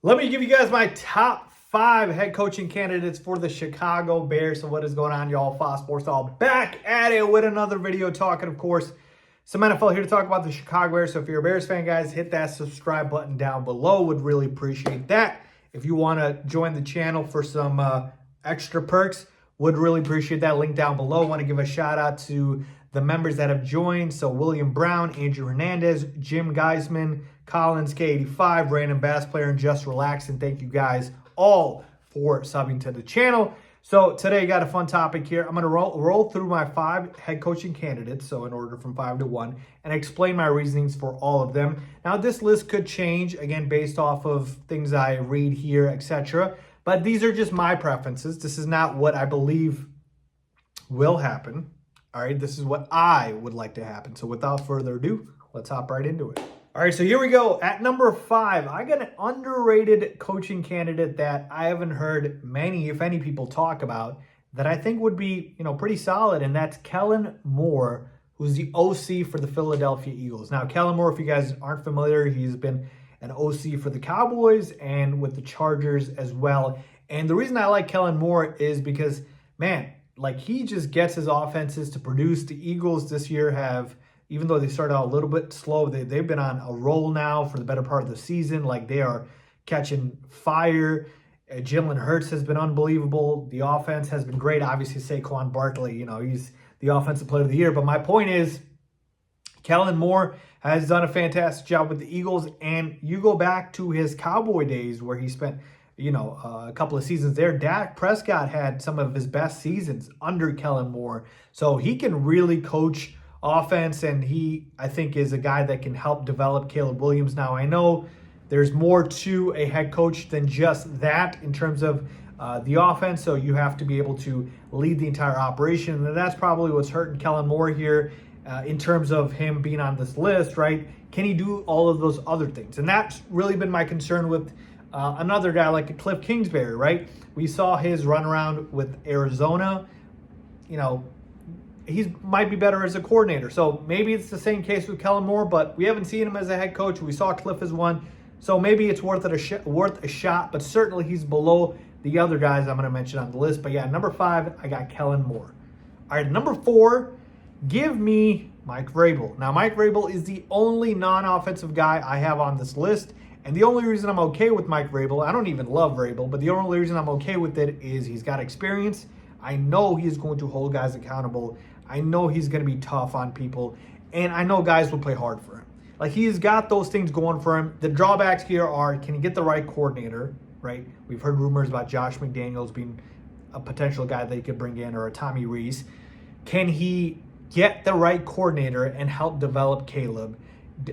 Let me give you guys my top 5 head coaching candidates for the Chicago Bears. So what is going on, y'all? Fox Sports all back at it with another video talking, of course, some NFL here to talk about the Chicago Bears. So if you're a Bears fan, guys, hit that subscribe button down below. Would really appreciate that. If you want to join the channel for some extra perks, would really appreciate that. Link down below. Want to give a shout out to the members that have joined. So William Brown, Andrew Hernandez, Jim Geisman, Collins, K85, random bass player, and Just Relax. And thank you guys all for subbing to the channel. So today I got a fun topic here. I'm going to roll through my 5 head coaching candidates, so in order from 5 to 1, and explain my reasonings for all of them. Now this list could change, again, based off of things I read here, etc. But these are just my preferences. This is not what I believe will happen. All right, this is what I would like to happen. So without further ado, let's hop right into it. All right, so here we go. At number 5, I got an underrated coaching candidate that I haven't heard many, if any, people talk about that I think would be, pretty solid, and that's Kell Moore, who's the OC for the Philadelphia Eagles. Now, Kell Moore, if you guys aren't familiar, he's been an OC for the Cowboys and with the Chargers as well. And the reason I like Kell Moore is because, man, he just gets his offenses to produce. The Eagles this year have, even though they started out a little bit slow, they've been on a roll now for the better part of the season. They are catching fire. Jalen Hurts has been unbelievable. The offense has been great. Obviously, Saquon Barkley, he's the offensive player of the year. But my point is, Kell Moore has done a fantastic job with the Eagles. And you go back to his Cowboy days where he spent, a couple of seasons there. Dak Prescott had some of his best seasons under Kell Moore. So he can really coach offense, and he, I think, is a guy that can help develop Caleb Williams. Now, I know there's more to a head coach than just that in terms of the offense, so you have to be able to lead the entire operation, and that's probably what's hurting Kell Moore here in terms of him being on this list, right? Can he do all of those other things? And that's really been my concern with another guy like Cliff Kingsbury, right? We saw his run around with Arizona. He might be better as a coordinator. So maybe it's the same case with Kell Moore, but we haven't seen him as a head coach. We saw Cliff as one. So maybe it's worth a shot, but certainly he's below the other guys I'm going to mention on the list. But yeah, number 5, I got Kell Moore. All right, number 4, give me Mike Vrabel. Now, Mike Vrabel is the only non-offensive guy I have on this list. And the only reason I'm okay with Mike Vrabel, I don't even love Vrabel, but the only reason I'm okay with it is he's got experience. I know he's going to hold guys accountable. I know he's going to be tough on people. And I know guys will play hard for him. He's got those things going for him. The drawbacks here are, can he get the right coordinator, right? We've heard rumors about Josh McDaniels being a potential guy they could bring in, or a Tommy Rees. Can he get the right coordinator and help develop Caleb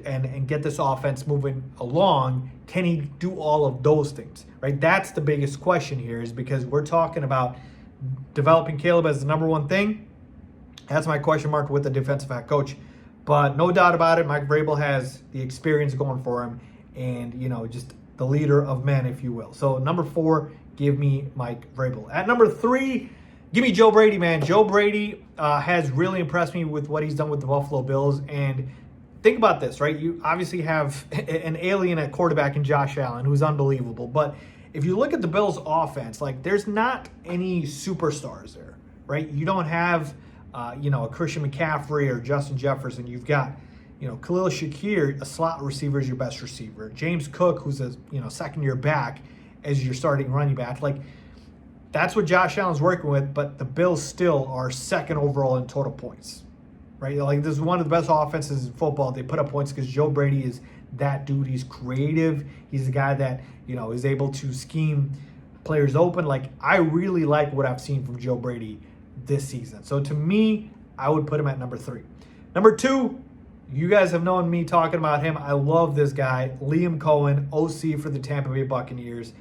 and get this offense moving along? Can he do all of those things, right? That's the biggest question here, is because we're talking about developing Caleb as the number one thing. That's my question mark with the defensive head coach. But no doubt about it, Mike Vrabel has the experience going for him and, just the leader of men, if you will. So number 4, give me Mike Vrabel. At number 3, give me Joe Brady, man. Joe Brady has really impressed me with what he's done with the Buffalo Bills. And think about this, right? You obviously have an alien at quarterback in Josh Allen, who's unbelievable. But if you look at the Bills' offense, there's not any superstars there, right? You don't have a Christian McCaffrey or Justin Jefferson. You've got, Khalil Shakir, a slot receiver, is your best receiver. James Cook, who's a, second-year back, as your starting running back. That's what Josh Allen's working with, but the Bills still are second overall in total points, right? This is one of the best offenses in football. They put up points because Joe Brady is that dude. He's creative. He's a guy that, is able to scheme players open. I really like what I've seen from Joe Brady this season. So to me, I would put him at number 3. Number 2, you guys have known me talking about him. I love this guy, Liam Cohen, OC for the Tampa Bay Buccaneers.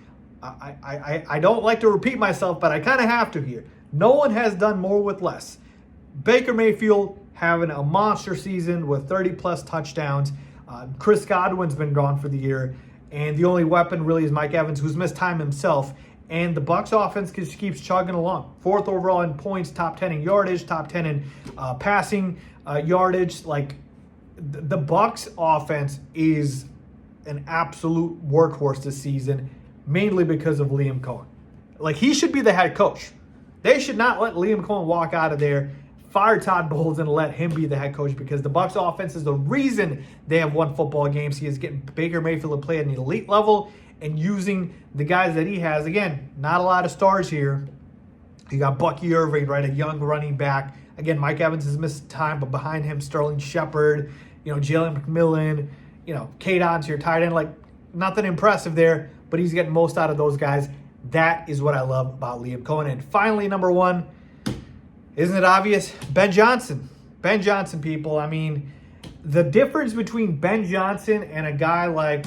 I don't like to repeat myself, but I kind of have to here. No one has done more with less. Baker Mayfield having a monster season with 30-plus touchdowns. Chris Godwin's been gone for the year. And the only weapon really is Mike Evans, who's missed time himself. And the Bucs offense just keeps chugging along. 4th overall in points, top 10 in yardage, top 10 in passing yardage. The Bucs offense is an absolute workhorse this season, mainly because of Liam Cohen. Like, he should be the head coach. They should not let Liam Cohen walk out of there, fire Todd Bowles, and let him be the head coach, because the Bucs offense is the reason they have won football games. He is getting Baker Mayfield to play at an elite level and using the guys that he has. Again, not a lot of stars here. You got Bucky Irving, right, a young running back. Again, Mike Evans has missed time, but behind him, Sterling Shepard, Jalen McMillan, Kate Odds, your tight end. Like, nothing impressive there, but he's getting most out of those guys. That is what I love about Liam Cohen. And finally, number one, isn't it obvious? Ben Johnson. Ben Johnson, people. I mean, the difference between Ben Johnson and a guy like,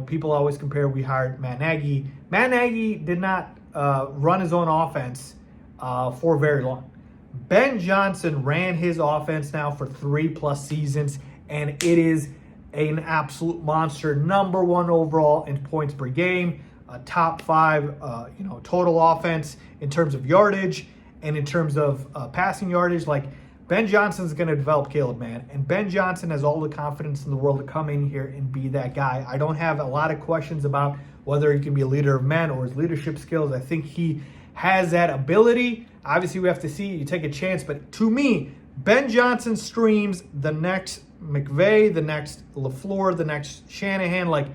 people always compare, we hired Matt Nagy. Matt Nagy did not run his own offense for very long. Ben Johnson ran his offense now for 3+ seasons, and it is an absolute monster. Number one overall in points per game, a top 5, total offense in terms of yardage and in terms of passing yardage. Like, Ben Johnson's going to develop Caleb, man. And Ben Johnson has all the confidence in the world to come in here and be that guy. I don't have a lot of questions about whether he can be a leader of men or his leadership skills. I think he has that ability. Obviously, we have to see. You take a chance. But to me, Ben Johnson streams the next McVay, the next LaFleur, the next Shanahan. Like,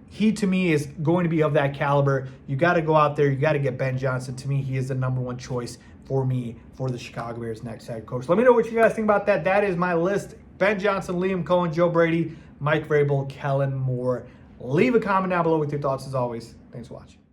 he, to me, is going to be of that caliber. You got to go out there. You got to get Ben Johnson. To me, he is the number one choice for me for the Chicago Bears next head coach. Let me know what you guys think about that. That is my list. Ben Johnson, Liam Cohen, Joe Brady, Mike Vrabel, Kell Moore. Leave a comment down below with your thoughts as always. Thanks for watching.